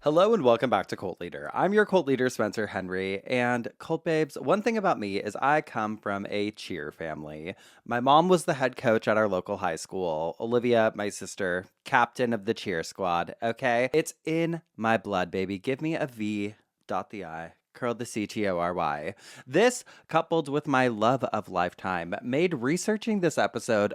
Hello and welcome back to Cult Leader. I'm your cult leader, Spencer Henry, and Cult Babes, one thing about me is I come from a cheer family. My mom was the head coach at our local high school. Olivia, my sister, captain of the cheer squad, okay? It's in my blood, baby. Give me a V, dot the I, curl the CTORY. This, coupled with my love of Lifetime, made researching this episode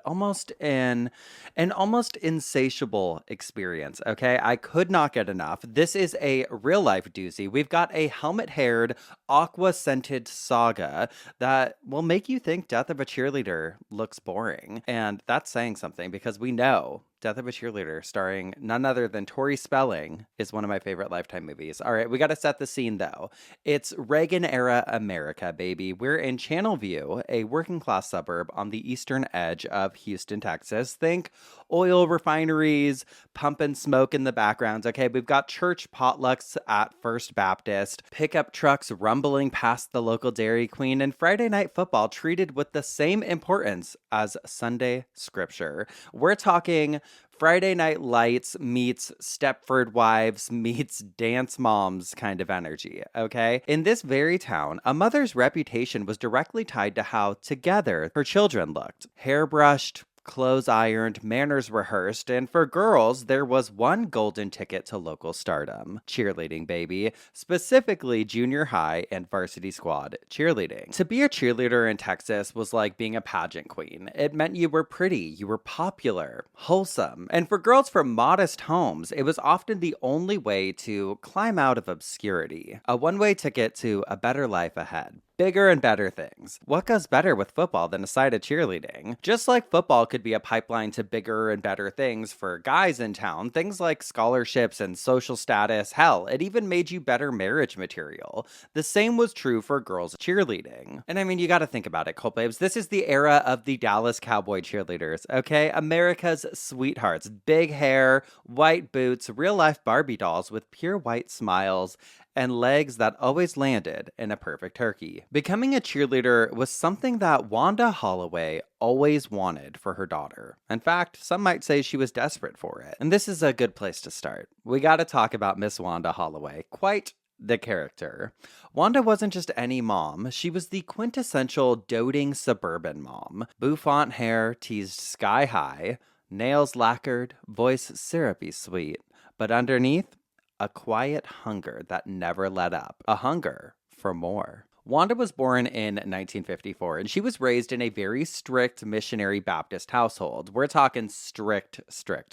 an almost insatiable experience, okay? I could not get enough. This is a real life doozy. We've got a helmet haired, aqua scented saga that will make you think Death of a Cheerleader looks boring. And that's saying something because we know Death of a Cheerleader, starring none other than Tori Spelling, is one of my favorite Lifetime movies. All right, we got to set the scene though. It's Reagan era America, baby. We're in Channelview, a working class suburb on the eastern edge of Houston, Texas. Think oil refineries, pump and smoke in the background. Okay, we've got church potlucks at First Baptist, pickup trucks rumbling past the local Dairy Queen, and Friday night football treated with the same importance as Sunday scripture. We're talking Friday Night Lights meets Stepford Wives meets Dance Moms kind of energy, okay? In this very town, a mother's reputation was directly tied to how together her children looked. Hairbrushed, clothes ironed, manners rehearsed, and for girls, there was one golden ticket to local stardom: cheerleading, baby. Specifically, junior high and varsity squad cheerleading. To be a cheerleader in Texas was like being a pageant queen. It meant you were pretty, you were popular, wholesome. And for girls from modest homes, it was often the only way to climb out of obscurity. A one-way ticket to a better life ahead. Bigger and better things. What goes better with football than a side of cheerleading? Just like football could be a pipeline to bigger and better things for guys in town, things like scholarships and social status, hell, it even made you better marriage material. The same was true for girls cheerleading. And I mean, you gotta think about it, Cult Babes. This is the era of the Dallas Cowboy cheerleaders, okay? America's sweethearts. Big hair, white boots, real life Barbie dolls with pure white smiles, and legs that always landed in a perfect turkey. Becoming a cheerleader was something that Wanda Holloway always wanted for her daughter. In fact, some might say she was desperate for it. And this is a good place to start. We gotta talk about Miss Wanda Holloway. Quite the character. Wanda wasn't just any mom, she was the quintessential doting suburban mom. Bouffant hair teased sky high, nails lacquered, voice syrupy sweet. But underneath, a quiet hunger that never let up. A hunger for more. Wanda was born in 1954, and she was raised in a very strict missionary Baptist household. We're talking strict,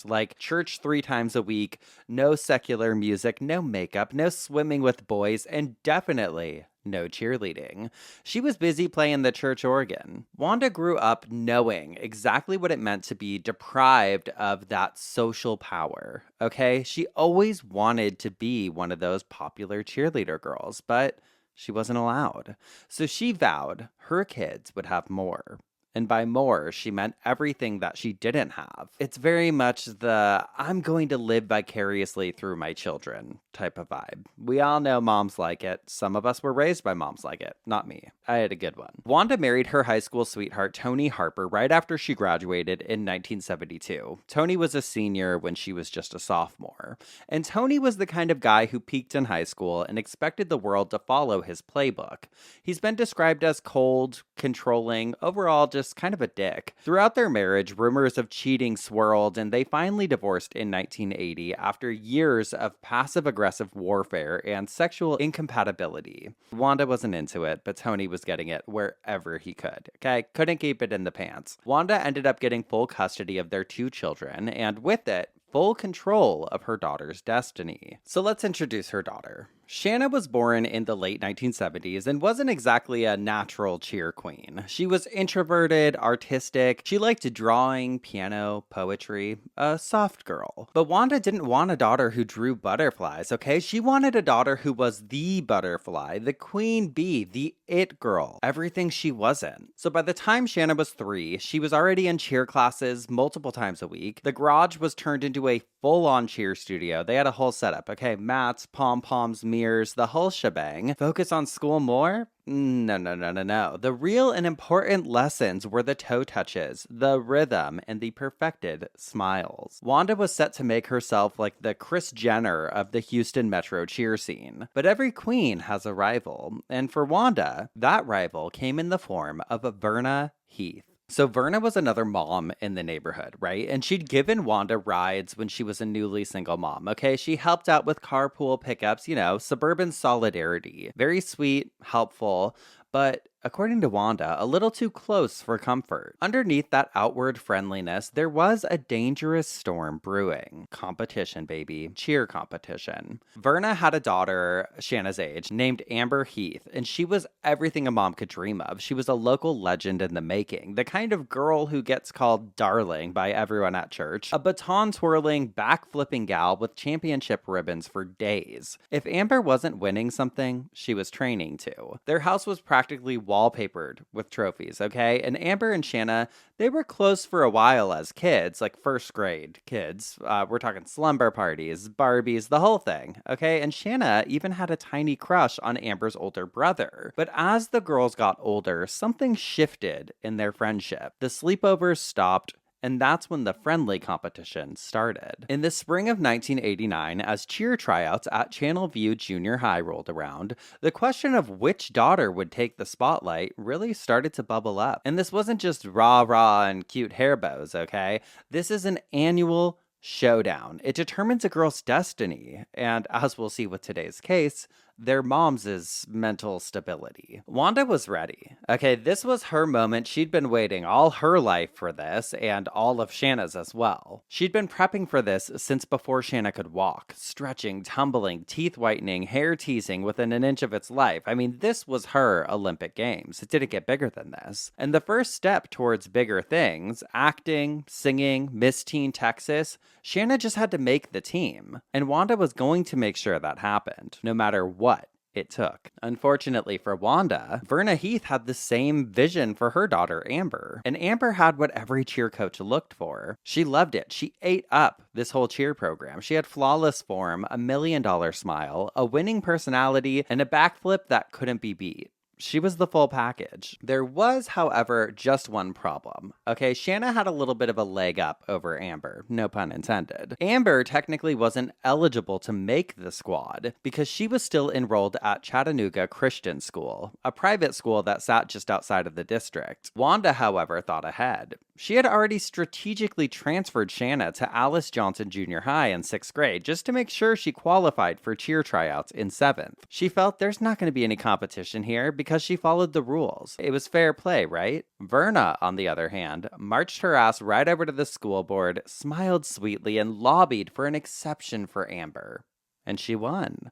like church 3 times a week, no secular music, no makeup, no swimming with boys, and definitely no cheerleading. She was busy playing the church organ. Wanda grew up knowing exactly what it meant to be deprived of that social power, okay? She always wanted to be one of those popular cheerleader girls, but she wasn't allowed. So she vowed her kids would have more. And by more, she meant everything that she didn't have. It's very much the I'm going to live vicariously through my children type of vibe. We all know moms like it. Some of us were raised by moms like it. Not me. I had a good one. Wanda married her high school sweetheart, Tony Harper, right after she graduated in 1972. Tony was a senior when she was just a sophomore. And Tony was the kind of guy who peaked in high school and expected the world to follow his playbook. He's been described as cold, controlling, overall just kind of a dick. Throughout their marriage, rumors of cheating swirled, and they finally divorced in 1980 after years of passive-aggressive warfare and sexual incompatibility. Wanda wasn't into it, but Tony was getting it wherever he could. Okay, couldn't keep it in the pants. Wanda ended up getting full custody of their 2 children, and with it, full control of her daughter's destiny. So let's introduce her daughter. Shanna was born in the late 1970s and wasn't exactly a natural cheer queen. She was introverted, artistic, she liked drawing, piano, poetry, a soft girl. But Wanda didn't want a daughter who drew butterflies, okay? She wanted a daughter who was the butterfly, the queen bee, the it girl, everything she wasn't. So by the time Shanna was 3, she was already in cheer classes multiple times a week. The garage was turned into a full-on cheer studio. They had a whole setup, okay? Mats, pom-poms, mirrors, smears, the whole shebang. Focus on school more? No, no, no, no, no. The real and important lessons were the toe touches, the rhythm, and the perfected smiles. Wanda was set to make herself like the Kris Jenner of the Houston metro cheer scene. But every queen has a rival, and for Wanda, that rival came in the form of Verna Heath. So Verna was another mom in the neighborhood, right? And she'd given Wanda rides when she was a newly single mom, okay? She helped out with carpool pickups, suburban solidarity. Very sweet, helpful, but according to Wanda, a little too close for comfort. Underneath that outward friendliness, there was a dangerous storm brewing. Competition, baby. Cheer competition. Verna had a daughter, Shanna's age, named Amber Heath, and she was everything a mom could dream of. She was a local legend in the making, the kind of girl who gets called darling by everyone at church, a baton-twirling, back-flipping gal with championship ribbons for days. If Amber wasn't winning something, she was training to. Their house was practically wallpapered with trophies, okay? And Amber and Shanna, they were close for a while as kids, like first grade kids. We're talking slumber parties, Barbies, the whole thing, okay? And Shanna even had a tiny crush on Amber's older brother. But as the girls got older, something shifted in their friendship. The sleepovers stopped, and that's when the friendly competition started. In the spring of 1989, as cheer tryouts at Channel View Junior High rolled around, the question of which daughter would take the spotlight really started to bubble up. And this wasn't just rah-rah and cute hair bows, okay? This is an annual showdown. It determines a girl's destiny, and as we'll see with today's case, their mom's mental stability. Wanda was ready. Okay, this was her moment. She'd been waiting all her life for this, and all of Shanna's as well. She'd been prepping for this since before Shanna could walk, stretching, tumbling, teeth whitening, hair teasing within an inch of its life. I mean, this was her Olympic Games. It didn't get bigger than this. And the first step towards bigger things, acting, singing, Miss Teen Texas, Shanna just had to make the team. And Wanda was going to make sure that happened, no matter what it took. Unfortunately for Wanda, Verna Heath had the same vision for her daughter, Amber. And Amber had what every cheer coach looked for. She loved it. She ate up this whole cheer program. She had flawless form, $1 million smile, a winning personality, and a backflip that couldn't be beat. She was the full package. There was, however, just one problem. Okay, Shanna had a little bit of a leg up over Amber, no pun intended. Amber technically wasn't eligible to make the squad because she was still enrolled at Chattanooga Christian School, a private school that sat just outside of the district. Wanda, however, thought ahead. She had already strategically transferred Shanna to Alice Johnson Junior High in 6th grade just to make sure she qualified for cheer tryouts in 7th. She felt there's not going to be any competition here because she followed the rules. It was fair play, right? Verna, on the other hand, marched her ass right over to the school board, smiled sweetly, and lobbied for an exception for Amber. And she won.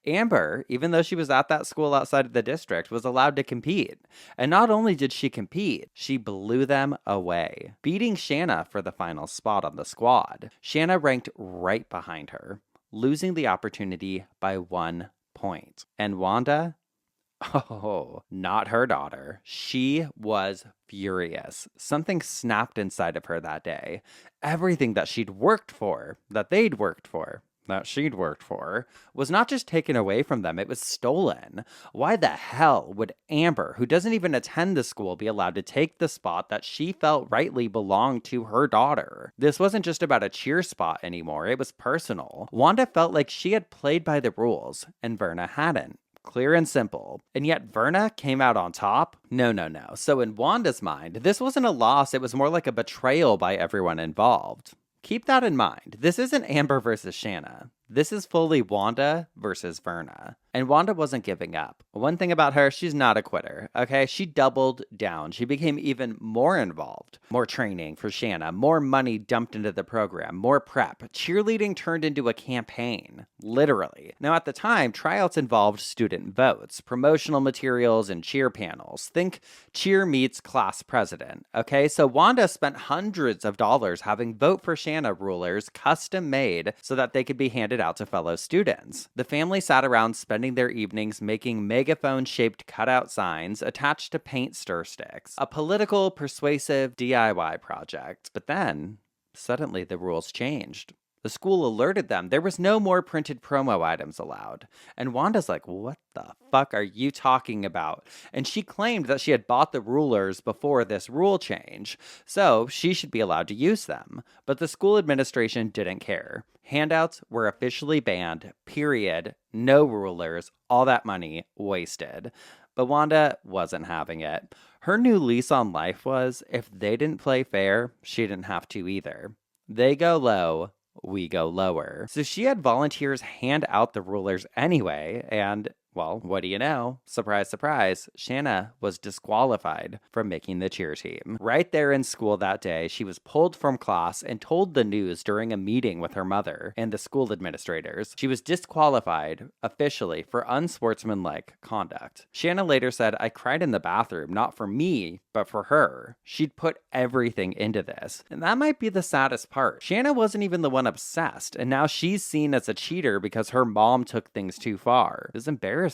Amber, even though she was at that school outside of the district, was allowed to compete. And not only did she compete, she blew them away, beating Shanna for the final spot on the squad. Shanna ranked right behind her, losing the opportunity by 1 point. And Wanda? Oh, not her daughter. She was furious. Something snapped inside of her that day. Everything that she'd worked for, that they'd worked for, that she'd worked for, was not just taken away from them, it was stolen. Why the hell would Amber, who doesn't even attend the school, be allowed to take the spot that she felt rightly belonged to her daughter? This wasn't just about a cheer spot anymore, it was personal. Wanda felt like she had played by the rules, and Verna hadn't. Clear and simple. And yet Verna came out on top? No, no, no. So in Wanda's mind, this wasn't a loss, it was more like a betrayal by everyone involved. Keep that in mind. This isn't Amber versus Shanna. This is fully Wanda versus Verna. And Wanda wasn't giving up. One thing about her, she's not a quitter, okay? She doubled down. She became even more involved. More training for Shanna, more money dumped into the program, more prep. Cheerleading turned into a campaign, literally. Now, at the time, tryouts involved student votes, promotional materials, and cheer panels. Think cheer meets class president, okay? So Wanda spent hundreds of dollars having Vote for Shanna rulers custom made so that they could be handed out to fellow students. The family sat around spending their evenings making megaphone-shaped cutout signs attached to paint stir sticks. A political, persuasive DIY project. But then, suddenly the rules changed. The school alerted them there was no more printed promo items allowed. And Wanda's like, what the fuck are you talking about? And she claimed that she had bought the rulers before this rule change, so she should be allowed to use them. But the school administration didn't care. Handouts were officially banned, period. No rulers, all that money wasted. But Wanda wasn't having it. Her new lease on life was, if they didn't play fair, she didn't have to either. They go low, we go lower. So she had volunteers hand out the rulers anyway, and, well, what do you know? Surprise, surprise, Shanna was disqualified from making the cheer team. Right there in school that day, she was pulled from class and told the news during a meeting with her mother and the school administrators. She was disqualified officially for unsportsmanlike conduct. Shanna later said, I cried in the bathroom, not for me, but for her. She'd put everything into this. And that might be the saddest part. Shanna wasn't even the one obsessed, and now she's seen as a cheater because her mom took things too far. It was embarrassing.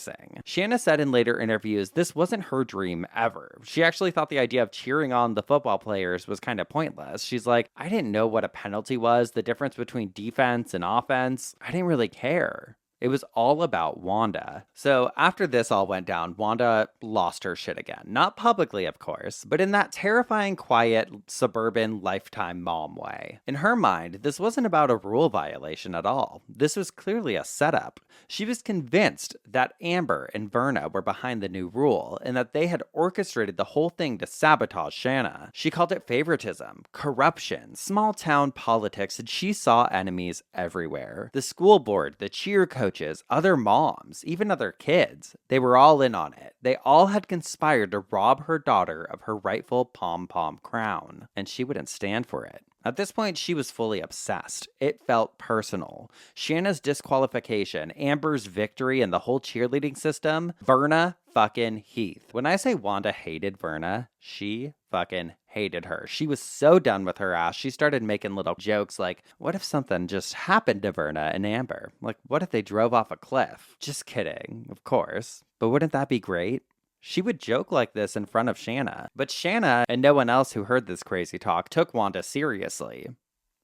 Shanna said in later interviews this wasn't her dream ever. She actually thought the idea of cheering on the football players was kind of pointless. She's like, I didn't know what a penalty was, the difference between defense and offense. I didn't really care. It was all about Wanda. So after this all went down, Wanda lost her shit again. Not publicly, of course, but in that terrifying, quiet, suburban, lifetime mom way. In her mind, this wasn't about a rule violation at all. This was clearly a setup. She was convinced that Amber and Verna were behind the new rule and that they had orchestrated the whole thing to sabotage Shanna. She called it favoritism, corruption, small town politics, and she saw enemies everywhere. The school board, the cheer coach, other moms, even other kids. They were all in on it. They all had conspired to rob her daughter of her rightful pom-pom crown, and she wouldn't stand for it. At this point, she was fully obsessed. It felt personal. Shanna's disqualification, Amber's victory, and the whole cheerleading system, Verna fucking Heath. When I say Wanda hated Verna, she fucking hated her. She was so done with her ass, she started making little jokes like, what if something just happened to Verna and Amber? Like, what if they drove off a cliff? Just kidding, of course. But wouldn't that be great? She would joke like this in front of Shanna. But Shanna, and no one else who heard this crazy talk, took Wanda seriously.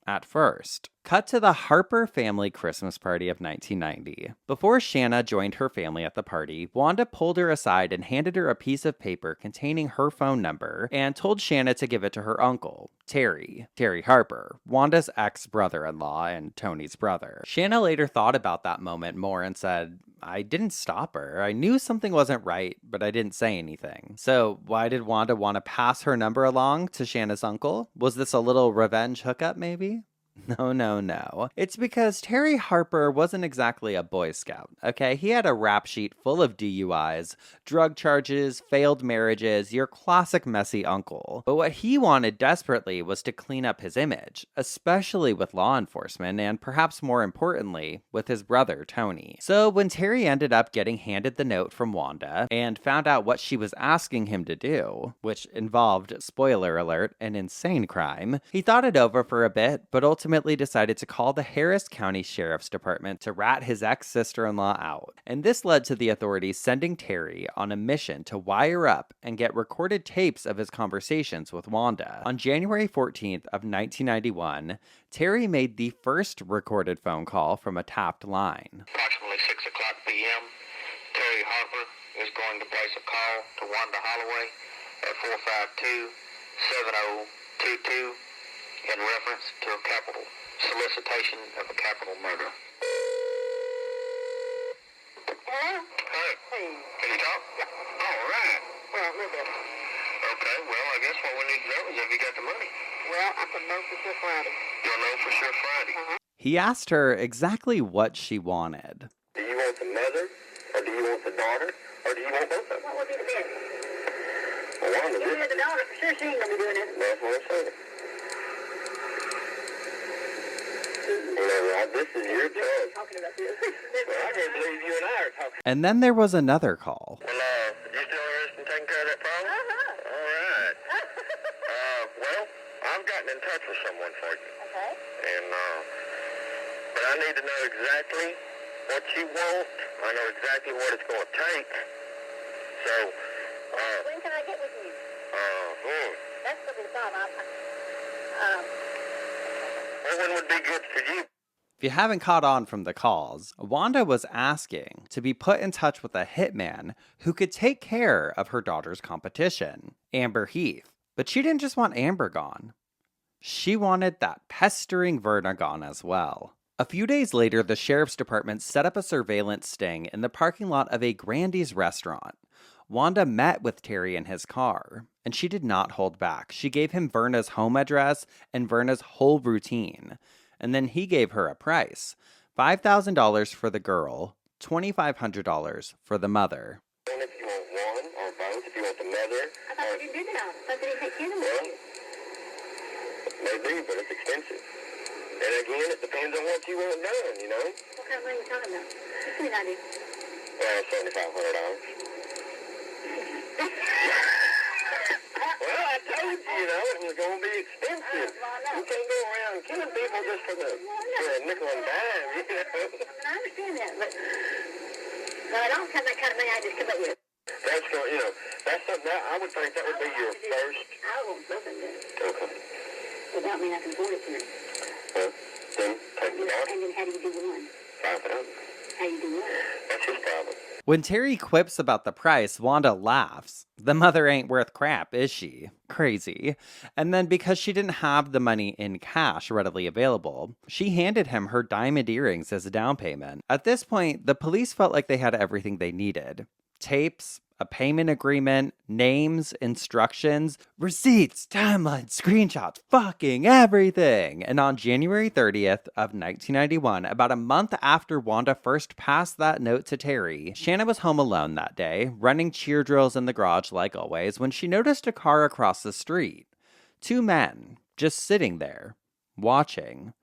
At first. Cut to the Harper family Christmas party of 1990. Before Shanna joined her family at the party, Wanda pulled her aside and handed her a piece of paper containing her phone number and told Shanna to give it to her uncle, Terry Harper, Wanda's ex-brother-in-law and Tony's brother. Shanna later thought about that moment more and said, I didn't stop her. I knew something wasn't right, but I didn't say anything. So why did Wanda want to pass her number along to Shanna's uncle? Was this a little revenge hookup maybe? No. It's because Terry Harper wasn't exactly a Boy Scout, okay? He had a rap sheet full of DUIs, drug charges, failed marriages, your classic messy uncle. But what he wanted desperately was to clean up his image, especially with law enforcement and perhaps more importantly, with his brother Tony. So when Terry ended up getting handed the note from Wanda and found out what she was asking him to do, which involved, spoiler alert, an insane crime, he thought it over for a bit, but ultimately decided to call the Harris County Sheriff's Department to rat his ex-sister-in-law out. And this led to the authorities sending Terry on a mission to wire up and get recorded tapes of his conversations with Wanda. On January 14th of 1991, Terry made the first recorded phone call from a tapped line. Approximately 6 o'clock p.m., Terry Harper is going to place a call to Wanda Holloway at 452-7022 in reference to a capital solicitation of a capital murder. Hello? Hey, Hey. can you talk? Yeah. All right. Well, a little bit. Okay, well, I guess what we need to know is if you got the money. Well, I can know for sure Friday. You'll know for sure Friday. He asked her exactly what she wanted. Do you want the mother, or do you want the daughter, or do you want both of them? What would be the best? Well, Wanda, Give me the daughter. For sure she ain't going to be doing it. that's what I'm saying. This is your choice. Talking about this. Well, I can't believe you and I are talking. And then there was another call. Well, you still interested in taking care of that problem? Uh-huh. All right. Well, I've gotten in touch with someone for you. Okay. And, but I need to know exactly what you want. I know exactly what it's going to take. So, When can I get with you? That's going to be the problem. Well, when would be good for you? If you haven't caught on from the calls, Wanda was asking to be put in touch with a hitman who could take care of her daughter's competition, Amber Heath. But she didn't just want Amber gone. She wanted that pestering Verna gone as well. A few days later, the sheriff's department set up a surveillance sting in the parking lot of a Grandy's restaurant. Wanda met with Terry in his car, and she did not hold back. She gave him Verna's home address and Verna's whole routine. And then he gave her a price: $5,000 for the girl, $2,500 for the mother. And if you want one or both, if you want the mother. I thought you did that. I thought that he take care of Well, me. maybe, but it's expensive. And again, it depends on what you want done, you know? What kind of money are you talking about? Just give me an idea. Well, $7,500. Well, I told you, you know, it was going to be expensive. You can't go around killing people just for a nickel and dime, you know? I understand that, but I don't have that kind of money I just come up with. That's going, you know, that's something that I would think that would be your first. I won't nothing do. Okay. Without me, I can afford it to me. Well, then take the dog. And then how do you do the one? $5,000. How you do one? That's his problem. When Terry quips about the price, Wanda laughs. The mother ain't worth crap, is she? Crazy. And then because she didn't have the money in cash readily available, she handed him her diamond earrings as a down payment. At this point, the police felt like they had everything they needed: tapes, a payment agreement, names, instructions, receipts, timelines, screenshots, fucking everything. And on January 30th of 1991, about a month after Wanda first passed that note to Terry, Shanna was home alone that day, running cheer drills in the garage like always, when she noticed a car across the street. Two men, just sitting there, watching.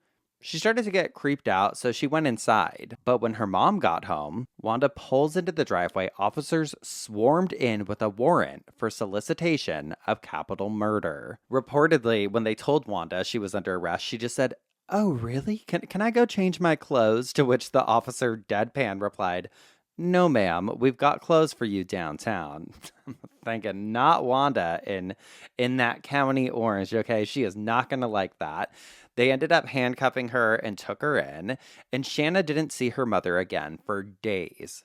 She started to get creeped out, so she went inside. But when her mom got home, Wanda pulls into the driveway. Officers swarmed in with a warrant for solicitation of capital murder. Reportedly, when they told Wanda she was under arrest, she just said, "Oh, really? Can I go change my clothes?" To which the officer deadpan replied, "No, ma'am, we've got clothes for you downtown." Thinking, not Wanda in that county orange, okay? She is not going to like that. They ended up handcuffing her and took her in, and Shanna didn't see her mother again for days.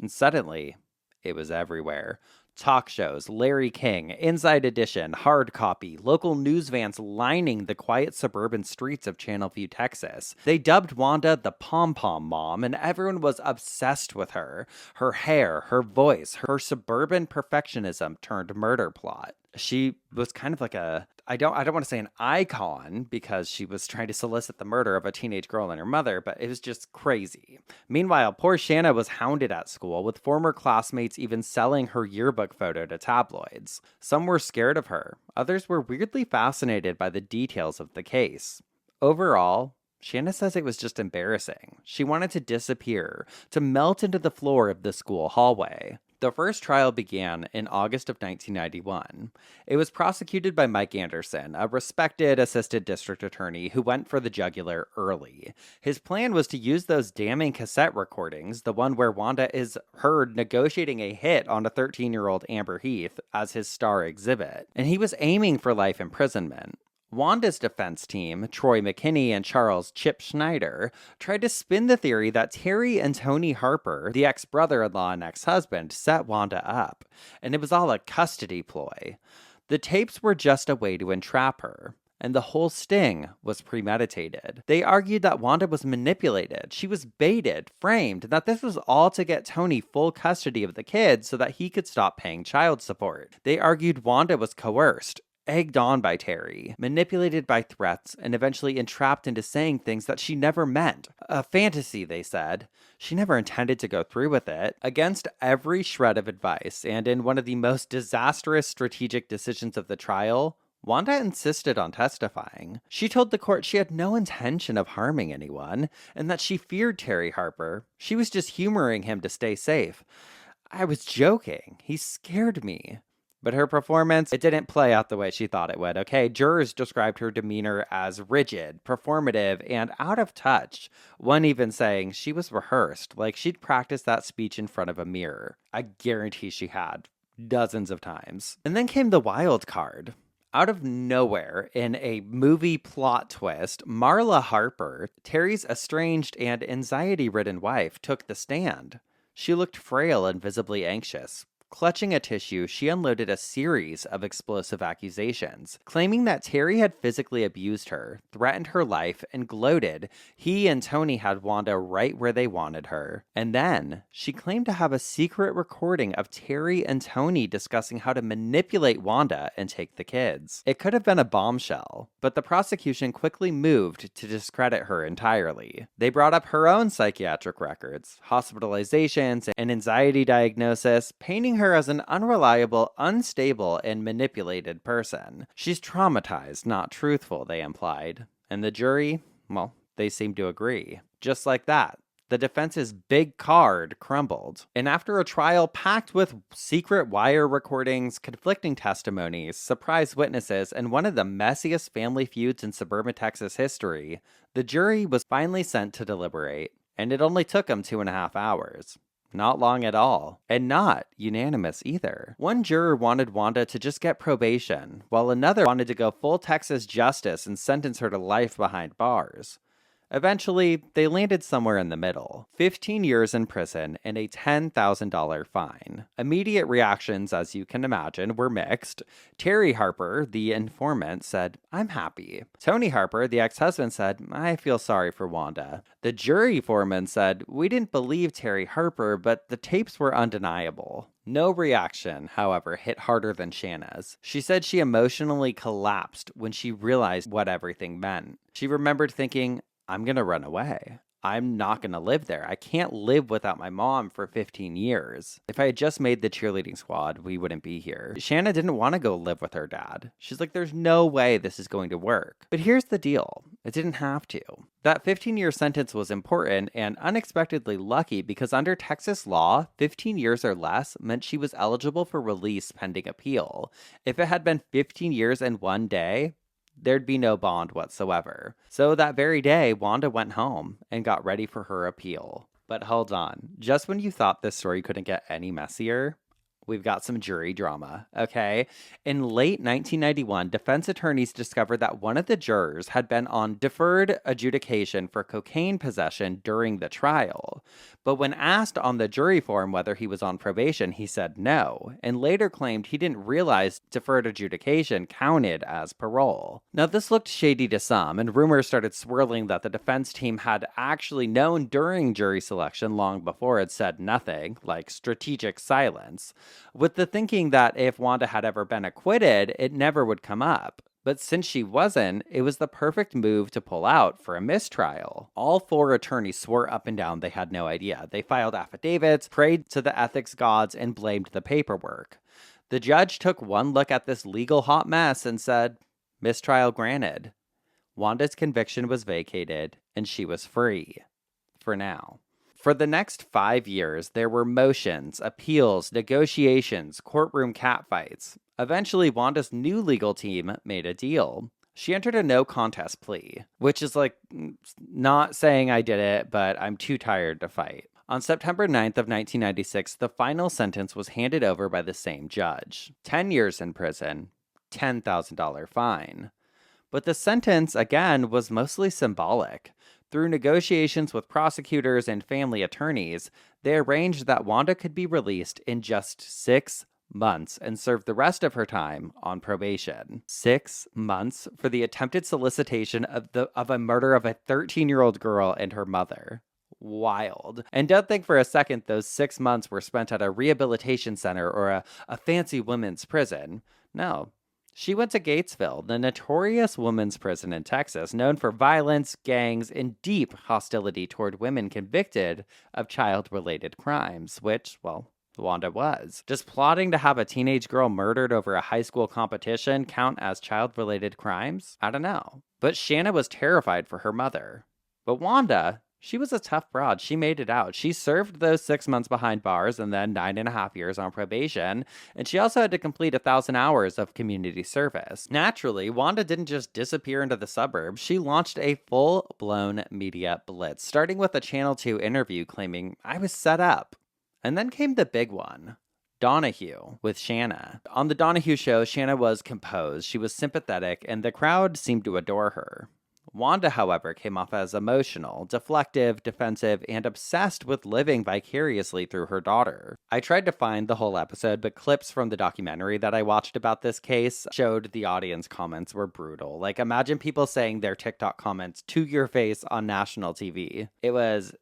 And suddenly, it was everywhere. Talk shows, Larry King, Inside Edition, hard copy, local news vans lining the quiet suburban streets of Channelview, Texas. They dubbed Wanda the pom-pom mom, and everyone was obsessed with her. Her hair, her voice, her suburban perfectionism turned murder plot. She was kind of like I don't want to say an icon, because she was trying to solicit the murder of a teenage girl and her mother, but it was just crazy. Meanwhile, poor Shanna was hounded at school, with former classmates even selling her yearbook photo to tabloids. Some were scared of her. Others were weirdly fascinated by the details of the case. Overall, Shanna says it was just embarrassing. She wanted to disappear, to melt into the floor of the school hallway. The first trial began in August of 1991. It was prosecuted by Mike Anderson, a respected assistant district attorney who went for the jugular early. His plan was to use those damning cassette recordings, the one where Wanda is heard negotiating a hit on a 13-year-old Amber Heath, as his star exhibit, and he was aiming for life imprisonment. Wanda's defense team, Troy McKinney and Charles Chip Schneider, tried to spin the theory that Terry and Tony Harper, the ex-brother-in-law and ex-husband, set Wanda up, and it was all a custody ploy. The tapes were just a way to entrap her, and the whole sting was premeditated. They argued that Wanda was manipulated, she was baited, framed, and that this was all to get Tony full custody of the kids so that he could stop paying child support. They argued Wanda was coerced, egged on by Terry, manipulated by threats, and eventually entrapped into saying things that she never meant. A fantasy, they said. She never intended to go through with it. Against every shred of advice, and in one of the most disastrous strategic decisions of the trial, Wanda insisted on testifying. She told the court she had no intention of harming anyone, and that she feared Terry Harper. She was just humoring him to stay safe. "I was joking. He scared me." But her performance, it didn't play out the way she thought it would, okay? Jurors described her demeanor as rigid, performative, and out of touch. One even saying she was rehearsed, like she'd practiced that speech in front of a mirror. I guarantee she had, dozens of times. And then came the wild card. Out of nowhere, in a movie plot twist, Marla Harper, Terry's estranged and anxiety-ridden wife, took the stand. She looked frail and visibly anxious. Clutching a tissue, she unloaded a series of explosive accusations, claiming that Terry had physically abused her, threatened her life, and gloated he and Tony had Wanda right where they wanted her. And then, she claimed to have a secret recording of Terry and Tony discussing how to manipulate Wanda and take the kids. It could have been a bombshell, but the prosecution quickly moved to discredit her entirely. They brought up her own psychiatric records, hospitalizations, and anxiety diagnosis, painting her as an unreliable, unstable, and manipulated person. She's traumatized, not truthful, they implied. And the jury, well, they seemed to agree. Just like that, the defense's big card crumbled. And after a trial packed with secret wire recordings, conflicting testimonies, surprise witnesses, and one of the messiest family feuds in suburban Texas history, the jury was finally sent to deliberate. And it only took them 2.5 hours. Not long at all, and not unanimous either. One juror wanted Wanda to just get probation, while another wanted to go full Texas justice and sentence her to life behind bars. Eventually, they landed somewhere in the middle. 15 years in prison and a $10,000 fine. Immediate reactions, as you can imagine, were mixed. Terry Harper, the informant, said, "I'm happy." Tony Harper, the ex-husband, said, "I feel sorry for Wanda." The jury foreman said, "We didn't believe Terry Harper, but the tapes were undeniable." No reaction, however, hit harder than Shanna's. She said she emotionally collapsed when she realized what everything meant. She remembered thinking, I'm going to run away. I'm not going to live there. I can't live without my mom for 15 years. If I had just made the cheerleading squad, we wouldn't be here. Shanna didn't want to go live with her dad. She's like, there's no way this is going to work. But here's the deal. It didn't have to. That 15-year sentence was important and unexpectedly lucky because under Texas law, 15 years or less meant she was eligible for release pending appeal. If it had been 15 years and 1 day, there'd be no bond whatsoever. So that very day, Wanda went home and got ready for her appeal. But hold on, just when you thought this story couldn't get any messier, we've got some jury drama, okay? In late 1991, defense attorneys discovered that one of the jurors had been on deferred adjudication for cocaine possession during the trial. But when asked on the jury form whether he was on probation, he said no, and later claimed he didn't realize deferred adjudication counted as parole. Now, this looked shady to some, and rumors started swirling that the defense team had actually known during jury selection long before it said nothing, like strategic silence, with the thinking that if Wanda had ever been acquitted, it never would come up. But since she wasn't, it was the perfect move to pull out for a mistrial. All 4 attorneys swore up and down they had no idea. They filed affidavits, prayed to the ethics gods, and blamed the paperwork. The judge took one look at this legal hot mess and said, mistrial granted. Wanda's conviction was vacated, and she was free. For now. For the next 5 years, there were motions, appeals, negotiations, courtroom catfights. Eventually, Wanda's new legal team made a deal. She entered a no contest plea, which is like not saying I did it, but I'm too tired to fight. On September 9th of 1996, the final sentence was handed over by the same judge. 10 years in prison, $10,000 fine. But the sentence, again, was mostly symbolic. Through negotiations with prosecutors and family attorneys, they arranged that Wanda could be released in just 6 months and serve the rest of her time on probation. 6 months for the attempted solicitation of a murder of a 13-year-old girl and her mother. Wild. And don't think for a second those 6 months were spent at a rehabilitation center or a fancy women's prison. No. She went to Gatesville, the notorious women's prison in Texas, known for violence, gangs, and deep hostility toward women convicted of child-related crimes, which, well, Wanda was. Does plotting to have a teenage girl murdered over a high school competition count as child-related crimes? I don't know. But Shanna was terrified for her mother. But Wanda, she was a tough broad. She made it out. She served those 6 months behind bars and then 9.5 years on probation. And she also had to complete 1,000 hours of community service. Naturally, Wanda didn't just disappear into the suburbs. She launched a full-blown media blitz, starting with a Channel 2 interview claiming, I was set up. And then came the big one. Donahue with Shanna. On the Donahue show, Shanna was composed, she was sympathetic, and the crowd seemed to adore her. Wanda, however, came off as emotional, deflective, defensive, and obsessed with living vicariously through her daughter. I tried to find the whole episode, but clips from the documentary that I watched about this case showed the audience comments were brutal. Like, imagine people saying their TikTok comments to your face on national TV. It was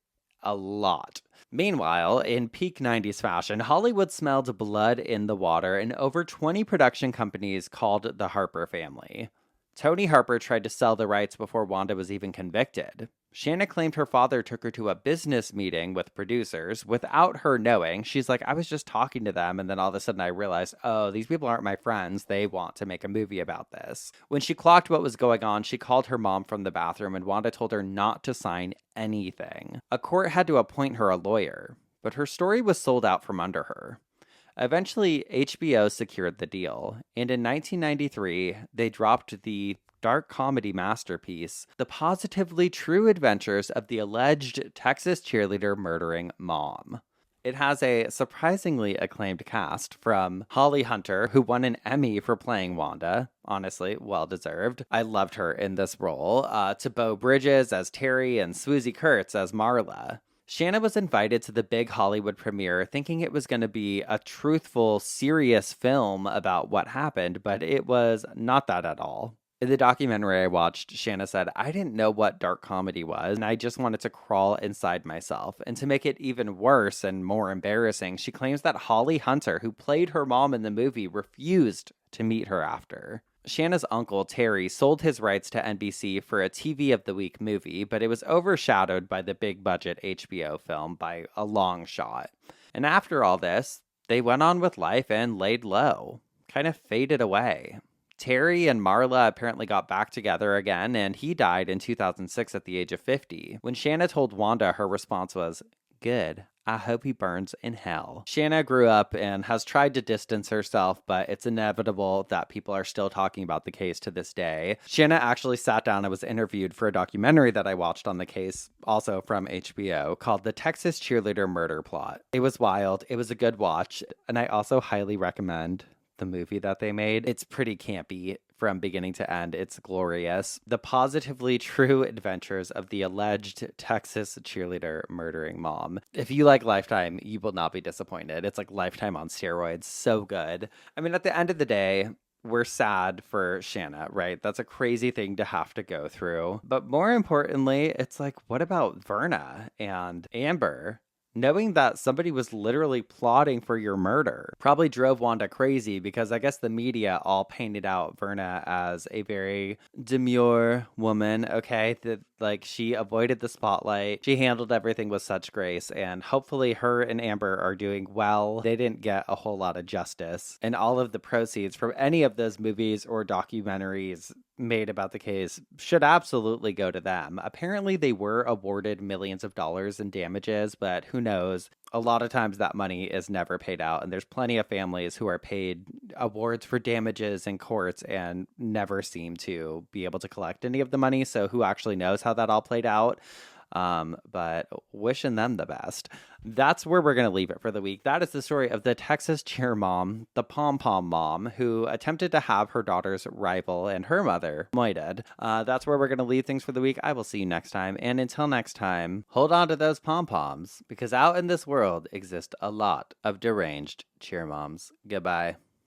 a lot. Meanwhile, in peak 90s fashion, Hollywood smelled blood in the water, and over 20 production companies called the Harper family. Tony Harper tried to sell the rights before Wanda was even convicted. Shanna claimed her father took her to a business meeting with producers without her knowing. She's like, I was just talking to them, and then all of a sudden I realized, oh, these people aren't my friends. They want to make a movie about this. When she clocked what was going on, she called her mom from the bathroom, and Wanda told her not to sign anything. A court had to appoint her a lawyer, but her story was sold out from under her. Eventually, HBO secured the deal, and in 1993, they dropped the dark comedy masterpiece, The Positively True Adventures of the Alleged Texas Cheerleader Murdering Mom. It has a surprisingly acclaimed cast, from Holly Hunter, who won an Emmy for playing Wanda. Honestly, well-deserved. I loved her in this role. To Beau Bridges as Terry and Swoosie Kurtz as Marla. Shanna was invited to the big Hollywood premiere thinking it was going to be a truthful, serious film about what happened, but it was not that at all. In the documentary I watched, Shanna said, I didn't know what dark comedy was, and I just wanted to crawl inside myself. And to make it even worse and more embarrassing, she claims that Holly Hunter, who played her mom in the movie, refused to meet her after. Shanna's uncle, Terry, sold his rights to NBC for a TV of the Week movie, but it was overshadowed by the big-budget HBO film by a long shot. And after all this, they went on with life and laid low, kind of faded away. Terry and Marla apparently got back together again, and he died in 2006 at the age of 50. When Shanna told Wanda, her response was, "Good. I hope he burns in hell." Shanna grew up and has tried to distance herself, but it's inevitable that people are still talking about the case to this day. Shanna actually sat down and was interviewed for a documentary that I watched on the case, also from HBO, called The Texas Cheerleader Murder Plot. It was wild. It was a good watch, and I also highly recommend the movie that they made. It's pretty campy from beginning to end. It's glorious. The Positively True Adventures of the Alleged Texas Cheerleader Murdering Mom. If you like Lifetime, you will not be disappointed. It's like Lifetime on steroids. So good. I mean, at the end of the day, we're sad for Shanna, right? That's a crazy thing to have to go through. But more importantly, it's like, what about Verna and Amber? Knowing that somebody was literally plotting for your murder probably drove Wanda crazy, because I guess the media all painted out Verna as a very demure woman, okay? That, like, she avoided the spotlight. She handled everything with such grace, and hopefully her and Amber are doing well. They didn't get a whole lot of justice, and all of the proceeds from any of those movies or documentaries made about the case should absolutely go to them. Apparently they were awarded millions of dollars in damages, but who knows? A lot of times that money is never paid out, and there's plenty of families who are paid awards for damages in courts and never seem to be able to collect any of the money. So who actually knows how that all played out? But wishing them the best. That's where we're going to leave it for the week. That is the story of the Texas cheer mom, the pom-pom mom, who attempted to have her daughter's rival and her mother moited. That's where we're going to leave things for the week. I will see you next time. And until next time, hold on to those pom-poms, because out in this world exist a lot of deranged cheer moms. Goodbye.